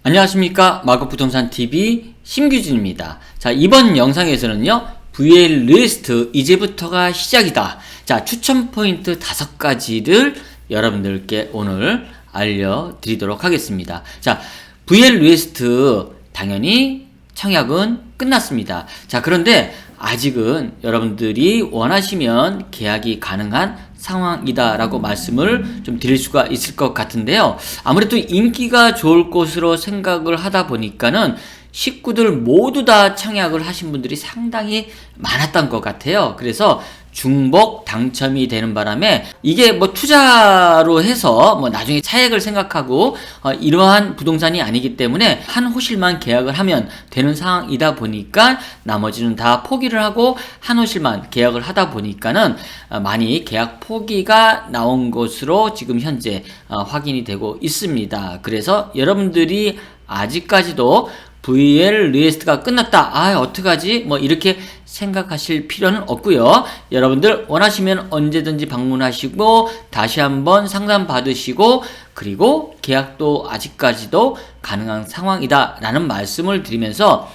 안녕하십니까. 마법부동산TV 심규진입니다. 자, 이번 영상에서는요, VL 리스트 이제부터가 시작이다. 자, 추천 포인트 5가지를 여러분들께 오늘 알려드리도록 하겠습니다. 자, VL 리스트 당연히 청약은 끝났습니다. 자, 그런데 아직은 여러분들이 원하시면 계약이 가능한 상황이다 라고 말씀을 좀 드릴 수가 있을 것 같은데요. 아무래도 인기가 좋을 것으로 생각을 하다 보니까는 식구들 모두 다 청약을 하신 분들이 상당히 많았던 것 같아요. 그래서 중복 당첨이 되는 바람에 이게 뭐 투자로 해서 뭐 나중에 차액을 생각하고 이러한 부동산이 아니기 때문에 한 호실만 계약을 하면 되는 상황이다 보니까 나머지는 다 포기를 하고 한 호실만 계약을 하다 보니까는 많이 계약 포기가 나온 것으로 지금 현재 확인이 되고 있습니다. 그래서 여러분들이 아직까지도 VL 리스트가 끝났다. 어떡하지? 뭐 이렇게 생각하실 필요는 없고요. 여러분들 원하시면 언제든지 방문하시고 다시 한번 상담 받으시고 그리고 계약도 아직까지도 가능한 상황이다 라는 말씀을 드리면서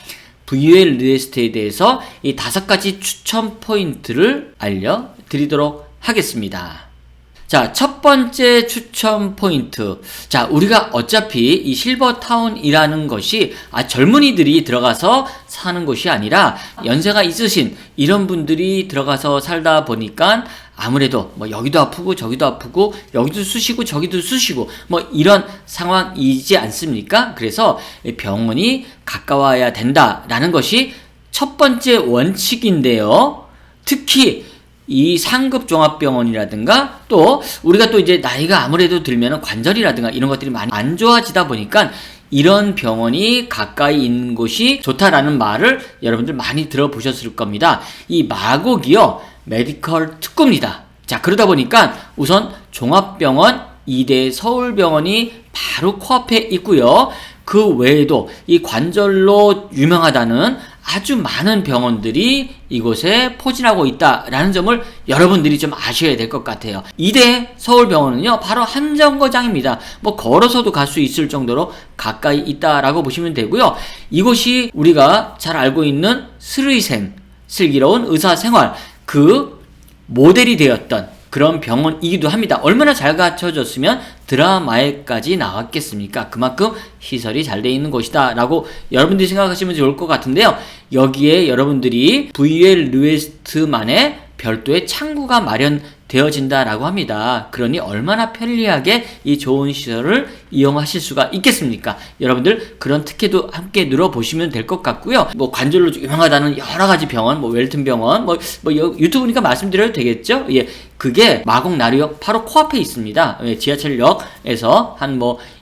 VL 리스트에 대해서 이 5가지 추천 포인트를 알려드리도록 하겠습니다. 자, 첫 번째 추천 포인트. 자, 우리가 어차피 이 실버타운이라는 것이 젊은이들이 들어가서 사는 곳이 아니라 연세가 있으신 이런 분들이 들어가서 살다 보니까 아무래도 뭐 여기도 아프고 저기도 아프고 여기도 쑤시고 저기도 쑤시고 뭐 이런 상황이지 않습니까? 그래서 병원이 가까워야 된다라는 것이 첫 번째 원칙인데요. 특히 이 상급 종합병원이라든가 또 우리가 또 이제 나이가 아무래도 들면 관절이라든가 이런 것들이 많이 안 좋아지다 보니까 이런 병원이 가까이 있는 곳이 좋다라는 말을 여러분들 많이 들어보셨을 겁니다. 이 마곡이요, 메디컬 특구입니다. 자, 그러다 보니까 우선 종합병원 2대 서울병원이 바로 코앞에 있고요. 그 외에도 이 관절로 유명하다는 아주 많은 병원들이 이곳에 포진하고 있다라는 점을 여러분들이 좀 아셔야 될 것 같아요. 2대 서울병원은요, 바로 한정거장입니다. 뭐 걸어서도 갈 수 있을 정도로 가까이 있다라고 보시면 되고요. 이곳이 우리가 잘 알고 있는 슬의생, 슬기로운 의사생활 그 모델이 되었던 그런 병원이기도 합니다. 얼마나 잘 갖춰졌으면 드라마에까지 나왔겠습니까? 그만큼 시설이 잘 돼 있는 곳이다 라고 여러분들이 생각하시면 좋을 것 같은데요. 여기에 여러분들이 VL 리스트만의 별도의 창구가 마련되어진다라고 합니다. 그러니 얼마나 편리하게 이 좋은 시설을 이용하실 수가 있겠습니까? 여러분들 그런 특혜도 함께 눌러보시면 될 것 같고요. 뭐 관절로 유명하다는 여러가지 병원, 뭐 웰튼 병원, 뭐 유튜브니까 말씀드려도 되겠죠? 예, 그게 마곡 나루역 바로 코앞에 있습니다. 예, 지하철역에서 한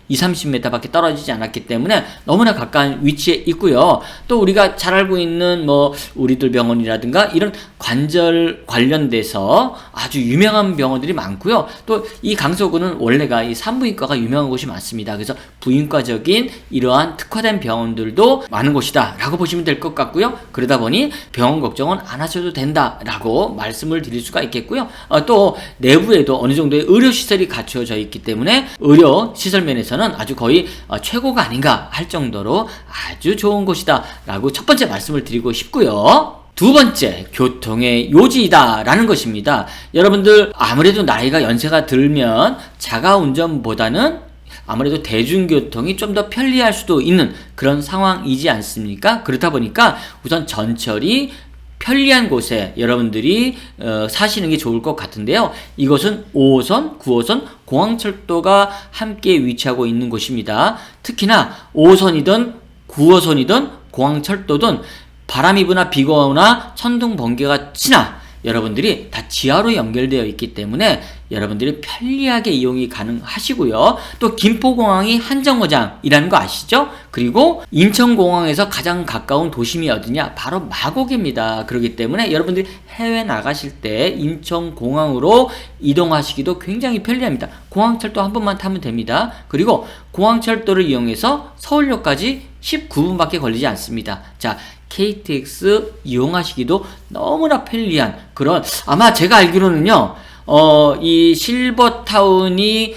20-30m 밖에 떨어지지 않았기 때문에 너무나 가까운 위치에 있고요. 또 우리가 잘 알고 있는 우리들 병원이라든가 이런 관절 관련돼서 아주 유명한 병원들이 많고요. 또 이 강서구는 원래가 이 산부인과가 유명한 곳이 많습니다. 그래서 부인과적인 이러한 특화된 병원들도 많은 곳이다 라고 보시면 될 것 같고요. 그러다 보니 병원 걱정은 안 하셔도 된다 라고 말씀을 드릴 수가 있겠고요. 또 내부에도 어느 정도의 의료시설이 갖추어져 있기 때문에 의료시설 면에서는 아주 거의 최고가 아닌가 할 정도로 아주 좋은 곳이다 라고 첫 번째 말씀을 드리고 싶고요. 두 번째, 교통의 요지이다 라는 것입니다. 여러분들 아무래도 나이가 연세가 들면 자가운전보다는 아무래도 대중교통이 좀 더 편리할 수도 있는 그런 상황이지 않습니까? 그렇다 보니까 우선 전철이 편리한 곳에 여러분들이 사시는 게 좋을 것 같은데요. 이것은 5호선, 9호선, 공항철도가 함께 위치하고 있는 곳입니다. 특히나 5호선이든 9호선이든 공항철도든 바람이 부나 비가 오나 천둥 번개가 치나 여러분들이 다 지하로 연결되어 있기 때문에 여러분들이 편리하게 이용이 가능하시고요. 또 김포공항이 한정거장이라는 거 아시죠? 그리고 인천공항에서 가장 가까운 도심이 어디냐? 바로 마곡입니다. 그렇기 때문에 여러분들이 해외 나가실 때 인천공항으로 이동하시기도 굉장히 편리합니다. 공항철도 한 번만 타면 됩니다. 그리고 공항철도를 이용해서 서울역까지 19분밖에 걸리지 않습니다. 자, KTX 이용하시기도 너무나 편리한 그런, 아마 제가 알기로는요, 이 실버타운이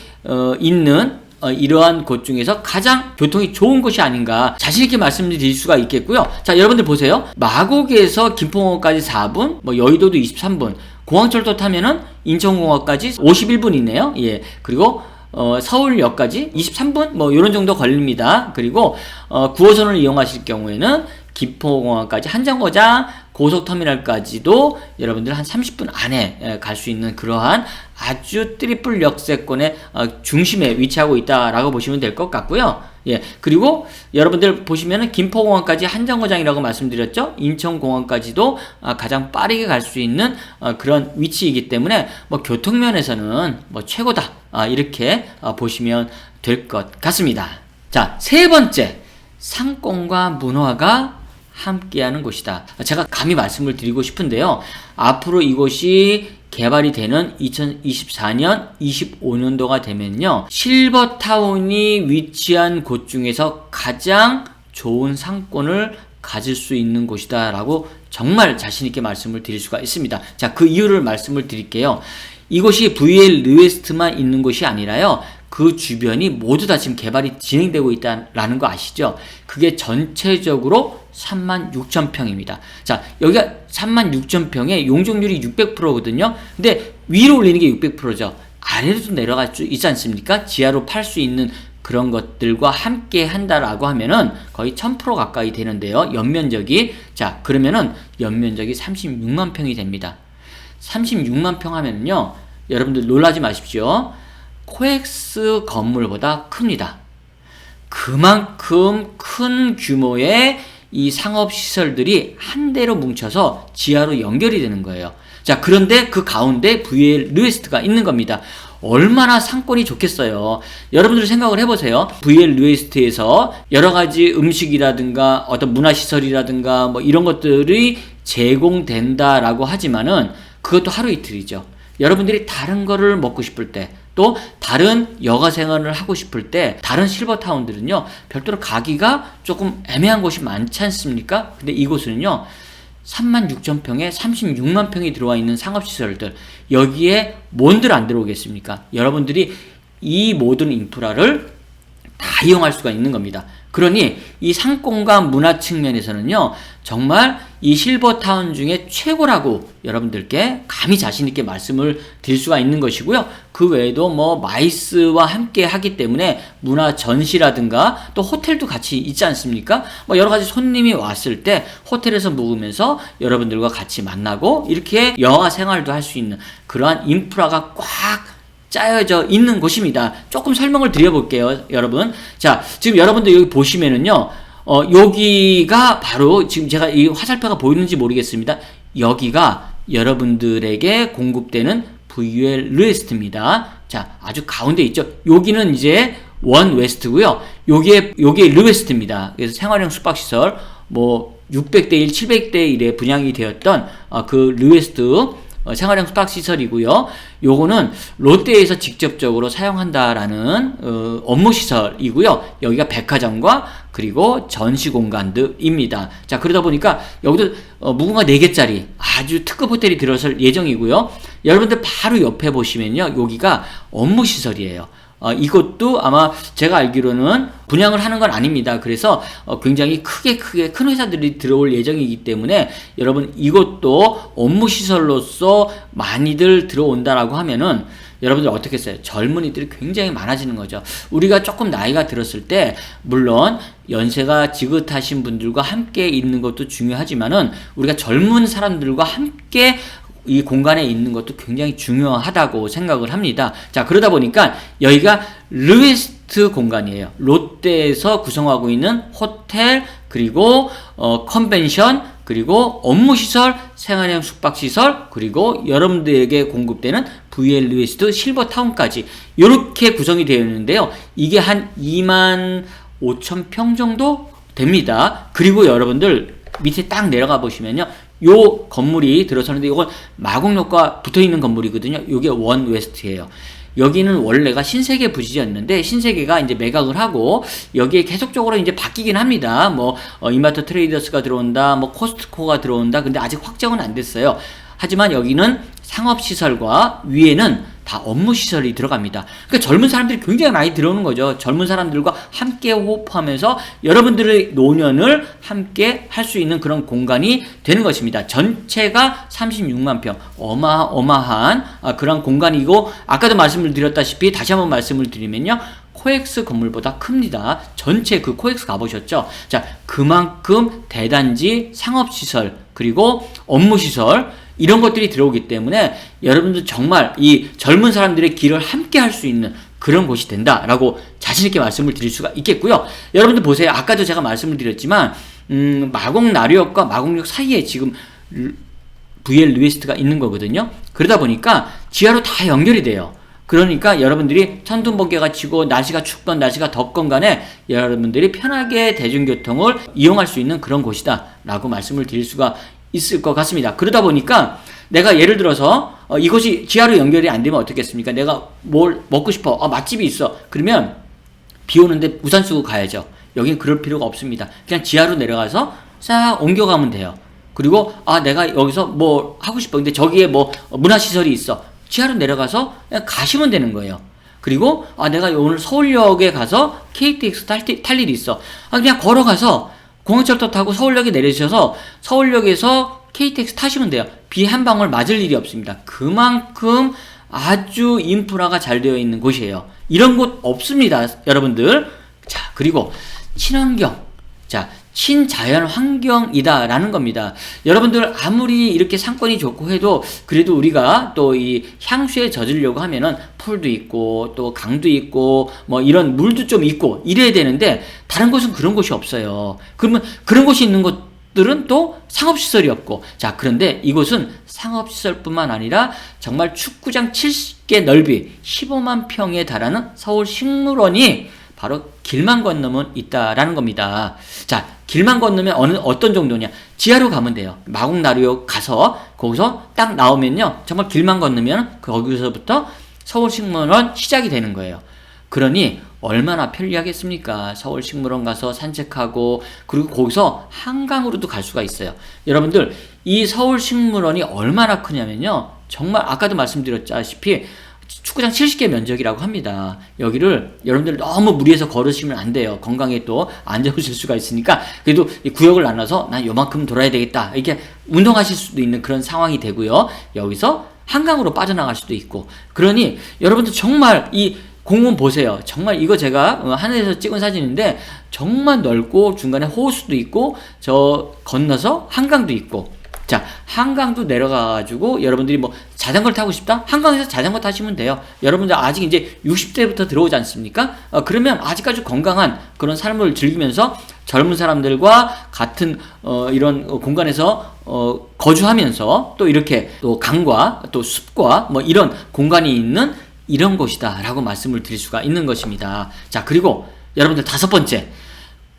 있는 이러한 곳 중에서 가장 교통이 좋은 곳이 아닌가 자신있게 말씀드릴 수가 있겠고요. 자, 여러분들 보세요. 마곡에서 김포공항까지 4분, 뭐 여의도도 23분, 공항철도 타면은 인천공항까지 51분이네요. 예. 그리고 서울역까지 23분 뭐 이런 정도 걸립니다. 그리고 9호선을 이용하실 경우에는 김포공항까지 한정거장 고속터미널까지도 여러분들 한 30분 안에 갈 수 있는 그러한 아주 트리플 역세권의 중심에 위치하고 있다라고 보시면 될 것 같고요. 예, 그리고 여러분들 보시면은 김포공항까지 한정거장이라고 말씀드렸죠. 인천공항까지도 가장 빠르게 갈 수 있는 그런 위치이기 때문에 뭐 교통면에서는 뭐 최고다, 이렇게 보시면 될 것 같습니다. 자, 세 번째, 상권과 문화가 함께하는 곳이다. 제가 감히 말씀을 드리고 싶은데요. 앞으로 이곳이 개발이 되는 2024년, 25년도가 되면요, 실버타운이 위치한 곳 중에서 가장 좋은 상권을 가질 수 있는 곳이다 라고 정말 자신있게 말씀을 드릴 수가 있습니다. 자, 그 이유를 말씀을 드릴게요. 이곳이 VL 르웨스트만 있는 곳이 아니라요, 그 주변이 모두 다 지금 개발이 진행되고 있다라는 거 아시죠? 그게 전체적으로 36,000평입니다. 자, 여기가 36,000평에 용적률이 600%거든요. 근데 위로 올리는 게 600%죠. 아래로도 내려갈 수 있지 않습니까? 지하로 팔 수 있는 그런 것들과 함께 한다라고 하면은 거의 1000% 가까이 되는데요. 연면적이. 자, 그러면은 연면적이 36만 평이 됩니다. 36만 평 하면은요, 여러분들 놀라지 마십시오. 코엑스 건물보다 큽니다. 그만큼 큰 규모의 이 상업시설들이 한 대로 뭉쳐서 지하로 연결이 되는 거예요. 자, 그런데 그 가운데 VL 르웨스트가 있는 겁니다. 얼마나 상권이 좋겠어요. 여러분들 생각을 해보세요. VL 르웨스트에서 여러 가지 음식이라든가 어떤 문화시설이라든가 뭐 이런 것들이 제공된다라고 하지만은 그것도 하루 이틀이죠. 여러분들이 다른 거를 먹고 싶을 때, 또 다른 여가 생활을 하고 싶을 때 다른 실버타운들은요, 별도로 가기가 조금 애매한 곳이 많지 않습니까? 근데 이곳은요, 36,000평에 36만 평이 들어와 있는 상업시설들, 여기에 뭔들 안 들어오겠습니까? 여러분들이 이 모든 인프라를 다 이용할 수가 있는 겁니다. 그러니 이 상권과 문화 측면에서는요, 정말 이 실버타운 중에 최고라고 여러분들께 감히 자신있게 말씀을 드릴 수가 있는 것이고요. 그 외에도 뭐 마이스와 함께 하기 때문에 문화 전시라든가 또 호텔도 같이 있지 않습니까? 뭐 여러 가지 손님이 왔을 때 호텔에서 묵으면서 여러분들과 같이 만나고 이렇게 여가 생활도 할 수 있는 그러한 인프라가 꽉 짜여져 있는 곳입니다. 조금 설명을 드려볼게요, 여러분. 자, 지금 여러분들 여기 보시면은요, 여기가 바로 지금 제가 이 화살표가 보이는지 모르겠습니다. 여기가 여러분들에게 공급되는 VL 르웨스트입니다. 자, 아주 가운데 있죠. 여기는 이제 원 웨스트고요. 요게 르웨스트입니다. 그래서 생활형 숙박시설 뭐 600대 1, 700대 1에 분양이 되었던 그 르웨스트 생활형 숙박시설이고요. 요거는 롯데에서 직접적으로 사용한다라는 업무시설이고요. 여기가 백화점과 그리고 전시공간들입니다. 자, 그러다 보니까 여기도 무궁화 4개짜리 아주 특급 호텔이 들어설 예정이고요. 여러분들 바로 옆에 보시면요, 여기가 업무시설이에요. 이것도 아마 제가 알기로는 분양을 하는 건 아닙니다. 그래서 굉장히 크게 큰 회사들이 들어올 예정이기 때문에 여러분 이것도 업무시설로서 많이들 들어온다라고 하면은 여러분들 어떻게 했어요? 젊은이들이 굉장히 많아지는 거죠. 우리가 조금 나이가 들었을 때 물론 연세가 지긋하신 분들과 함께 있는 것도 중요하지만은 우리가 젊은 사람들과 함께 이 공간에 있는 것도 굉장히 중요하다고 생각을 합니다. 자, 그러다 보니까 여기가 르웨스트 공간이에요. 롯데에서 구성하고 있는 호텔, 그리고 컨벤션, 그리고 업무시설, 생활형 숙박시설, 그리고 여러분들에게 공급되는 VL 르웨스트 실버타운까지 이렇게 구성이 되어 있는데요. 이게 한 25,000평 정도 됩니다. 그리고 여러분들 밑에 딱 내려가 보시면요, 요 건물이 들어서는데 이건 마곡역과 붙어있는 건물이거든요. 요게 원 웨스트예요. 여기는 원래가 신세계 부지였는데 신세계가 이제 매각을 하고 여기에 계속적으로 이제 바뀌긴 합니다. 뭐 이마트 트레이더스가 들어온다, 뭐 코스트코가 들어온다. 근데 아직 확정은 안 됐어요. 하지만 여기는 상업시설과 위에는 다 업무시설이 들어갑니다. 그러니까 젊은 사람들이 굉장히 많이 들어오는 거죠. 젊은 사람들과 함께 호흡하면서 여러분들의 노년을 함께 할 수 있는 그런 공간이 되는 것입니다. 전체가 36만 평, 어마어마한 그런 공간이고, 아까도 말씀을 드렸다시피 다시 한번 말씀을 드리면요, 코엑스 건물보다 큽니다. 전체 그 코엑스 가보셨죠? 자, 그만큼 대단지, 상업시설, 그리고 업무시설, 이런 것들이 들어오기 때문에 여러분들 정말 이 젊은 사람들의 길을 함께 할 수 있는 그런 곳이 된다라고 자신있게 말씀을 드릴 수가 있겠고요. 여러분들 보세요. 아까도 제가 말씀을 드렸지만 마곡나루역과 마곡역 사이에 지금 VL 리웨스트가 있는 거거든요. 그러다 보니까 지하로 다 연결이 돼요. 그러니까 여러분들이 천둥번개가 치고 날씨가 춥건 날씨가 덥건 간에 여러분들이 편하게 대중교통을 이용할 수 있는 그런 곳이다 라고 말씀을 드릴 수가 있을 것 같습니다. 그러다 보니까 내가 예를 들어서 이것이 지하로 연결이 안 되면 어떻겠습니까? 내가 뭘 먹고 싶어. 맛집이 있어. 그러면 비 오는데 우산 쓰고 가야죠. 여긴 그럴 필요가 없습니다. 그냥 지하로 내려가서 싹 옮겨가면 돼요. 그리고 내가 여기서 뭐 하고 싶어. 근데 저기에 뭐 문화시설이 있어. 지하로 내려가서 그냥 가시면 되는 거예요. 그리고 내가 오늘 서울역에 가서 KTX 탈 일이 있어. 그냥 걸어가서 공항철도 타고 서울역에 내리셔서 서울역에서 KTX 타시면 돼요. 비 한 방울 맞을 일이 없습니다. 그만큼 아주 인프라가 잘 되어 있는 곳이에요. 이런 곳 없습니다, 여러분들. 자, 그리고 친환경. 자, 친자연 환경이다라는 겁니다. 여러분들 아무리 이렇게 상권이 좋고 해도 그래도 우리가 또 이 향수에 젖으려고 하면은 풀도 있고 또 강도 있고 뭐 이런 물도 좀 있고 이래야 되는데 다른 곳은 그런 곳이 없어요. 그러면 그런 곳이 있는 곳들은 또 상업시설이 없고, 자, 그런데 이곳은 상업시설뿐만 아니라 정말 축구장 70개 넓이 15만 평에 달하는 서울식물원이 바로 길만 건너면 있다라는 겁니다. 자, 길만 건너면 어떤 정도냐? 지하로 가면 돼요. 마곡나루역 가서 거기서 딱 나오면요, 정말 길만 건너면 거기서부터 서울식물원 시작이 되는 거예요. 그러니 얼마나 편리하겠습니까? 서울식물원 가서 산책하고, 그리고 거기서 한강으로도 갈 수가 있어요. 여러분들, 이 서울식물원이 얼마나 크냐면요, 정말 아까도 말씀드렸다시피 축구장 70개 면적이라고 합니다. 여기를 여러분들 너무 무리해서 걸으시면 안 돼요. 건강에 또 안 좋으실 수가 있으니까 그래도 이 구역을 나눠서 난 요만큼 돌아야 되겠다, 이렇게 운동하실 수도 있는 그런 상황이 되고요. 여기서 한강으로 빠져나갈 수도 있고. 그러니 여러분들 정말 이 공원 보세요. 정말 이거 제가 하늘에서 찍은 사진인데 정말 넓고 중간에 호수도 있고 저 건너서 한강도 있고. 자, 한강도 내려가가지고 여러분들이 뭐 자전거를 타고 싶다? 한강에서 자전거 타시면 돼요. 여러분들 아직 이제 60대부터 들어오지 않습니까? 그러면 아직까지 건강한 그런 삶을 즐기면서 젊은 사람들과 같은 이런 공간에서 거주하면서 또 이렇게 또 강과 또 숲과 뭐 이런 공간이 있는 이런 곳이다 라고 말씀을 드릴 수가 있는 것입니다. 자, 그리고 여러분들 다섯 번째,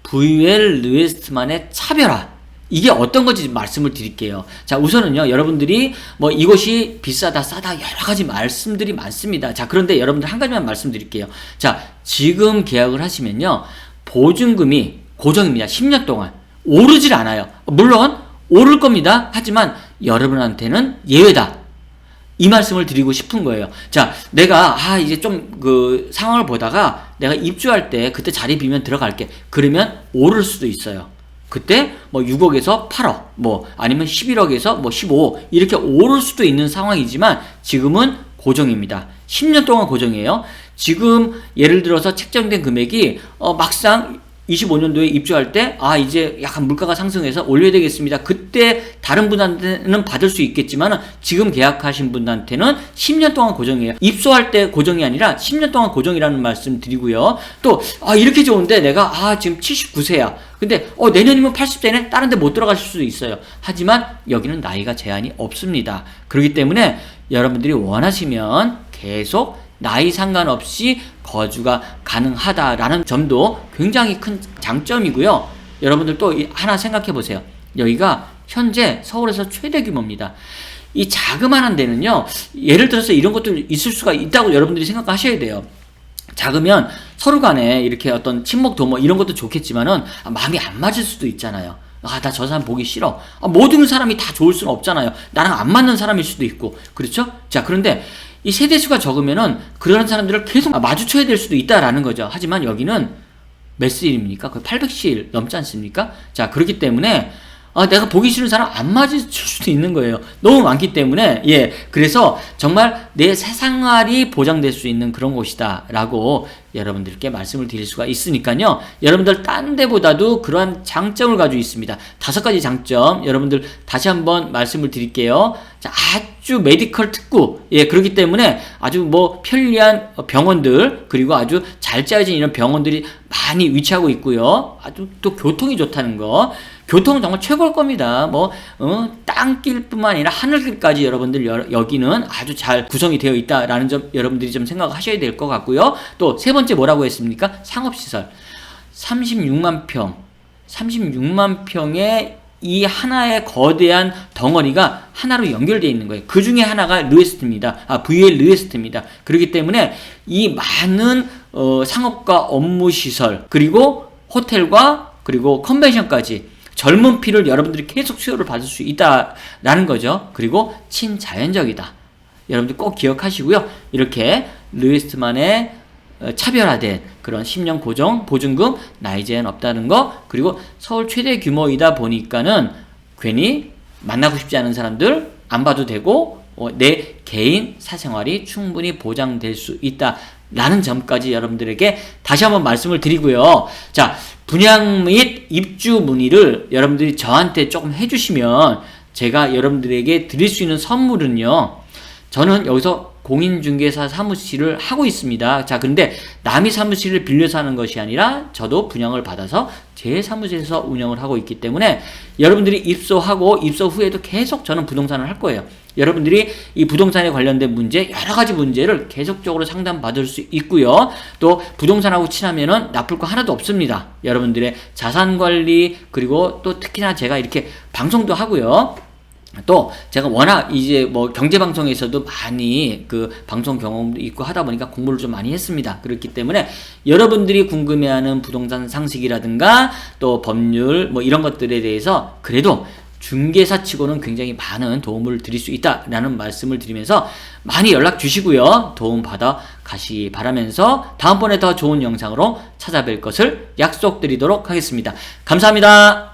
VL 리웨스트만의 차별화. 이게 어떤 건지 말씀을 드릴게요. 자, 우선은요, 여러분들이 뭐 이것이 비싸다 싸다 여러 가지 말씀들이 많습니다. 자, 그런데 여러분들 한 가지만 말씀드릴게요. 자, 지금 계약을 하시면요, 보증금이 고정입니다. 10년 동안 오르질 않아요. 물론 오를 겁니다. 하지만 여러분한테는 예외다, 이 말씀을 드리고 싶은 거예요. 자, 내가 이제 좀 그 상황을 보다가 내가 입주할 때 그때 자리 비면 들어갈게. 그러면 오를 수도 있어요. 그때 뭐 6억에서 8억, 뭐 아니면 11억에서 뭐 15억 이렇게 오를 수도 있는 상황이지만 지금은 고정입니다. 10년 동안 고정이에요. 지금 예를 들어서 책정된 금액이 막상 25년도에 입주할 때 이제 약간 물가가 상승해서 올려야 되겠습니다. 그때 다른 분한테는 받을 수 있겠지만 지금 계약하신 분한테는 10년 동안 고정이에요. 입소할 때 고정이 아니라 10년 동안 고정이라는 말씀 드리고요. 또 이렇게 좋은데 내가 지금 79세야. 근데 내년이면 80세네? 다른 데 못 들어가실 수도 있어요. 하지만 여기는 나이가 제한이 없습니다. 그렇기 때문에 여러분들이 원하시면 계속 나이 상관없이 거주가 가능하다라는 점도 굉장히 큰 장점이고요. 여러분들 또 하나 생각해 보세요. 여기가 현재 서울에서 최대 규모입니다. 이 자그마한 데는요, 예를 들어서 이런 것들 있을 수가 있다고 여러분들이 생각하셔야 돼요. 작으면 서로 간에 이렇게 어떤 친목 도모 이런 것도 좋겠지만은 마음이 안 맞을 수도 있잖아요. 나 저 사람 보기 싫어. 모든 사람이 다 좋을 수는 없잖아요. 나랑 안 맞는 사람일 수도 있고. 그렇죠? 자, 그런데 이 세대수가 적으면은 그런 사람들을 계속 마주쳐야 될 수도 있다라는 거죠. 하지만 여기는 몇 시일입니까? 거의 800시일 넘지 않습니까? 자, 그렇기 때문에 내가 보기 싫은 사람 안 마주칠 수도 있는 거예요. 너무 많기 때문에. 예, 그래서 정말 내 새생활이 보장될 수 있는 그런 곳이다 라고 여러분들께 말씀을 드릴 수가 있으니까요. 여러분들 딴 데보다도 그러한 장점을 가지고 있습니다. 5가지 장점 여러분들 다시 한번 말씀을 드릴게요. 자, 아주 메디컬 특구, 예, 그렇기 때문에 아주 뭐 편리한 병원들, 그리고 아주 잘 짜여진 이런 병원들이 많이 위치하고 있고요. 아주 또 교통이 좋다는 거. 교통은 정말 최고일 겁니다. 땅길뿐만 아니라 하늘길까지 여러분들 여기는 아주 잘 구성이 되어 있다라는 점 여러분들이 좀 생각하셔야 될 것 같고요. 또 세 번째 뭐라고 했습니까? 상업시설. 36만 평의 이 하나의 거대한 덩어리가 하나로 연결되어 있는 거예요. 그 중에 하나가 르웨스트입니다. VL 르웨스트입니다. 그렇기 때문에 이 많은 상업과 업무시설, 그리고 호텔과 그리고 컨벤션까지 젊은 피를 여러분들이 계속 수요를 받을 수 있다라는 거죠. 그리고 친자연적이다. 여러분들 꼭 기억하시고요. 이렇게 르웨스트만의 차별화된 그런 10년 고정 보증금 나이 제한 없다는 거, 그리고 서울 최대 규모이다 보니까는 괜히 만나고 싶지 않은 사람들 안 봐도 되고 내 개인 사생활이 충분히 보장될 수 있다라는 점까지 여러분들에게 다시 한번 말씀을 드리고요. 자, 분양 및 입주 문의를 여러분들이 저한테 조금 해주시면 제가 여러분들에게 드릴 수 있는 선물은요, 저는 여기서 공인중개사 사무실을 하고 있습니다. 자, 근데 남이 사무실을 빌려서 하는 것이 아니라 저도 분양을 받아서 제 사무실에서 운영을 하고 있기 때문에 여러분들이 입소하고 입소 후에도 계속 저는 부동산을 할 거예요. 여러분들이 이 부동산에 관련된 문제, 여러 가지 문제를 계속적으로 상담받을 수 있고요. 또 부동산하고 친하면은 나쁠 거 하나도 없습니다. 여러분들의 자산 관리, 그리고 또 특히나 제가 이렇게 방송도 하고요. 또 제가 워낙 이제 뭐 경제방송에서도 많이 그 방송 경험도 있고 하다 보니까 공부를 좀 많이 했습니다. 그렇기 때문에 여러분들이 궁금해하는 부동산 상식이라든가 또 법률 뭐 이런 것들에 대해서 그래도 중개사 치고는 굉장히 많은 도움을 드릴 수 있다라는 말씀을 드리면서 많이 연락 주시고요. 도움 받아 가시 바라면서 다음번에 더 좋은 영상으로 찾아뵐 것을 약속드리도록 하겠습니다. 감사합니다.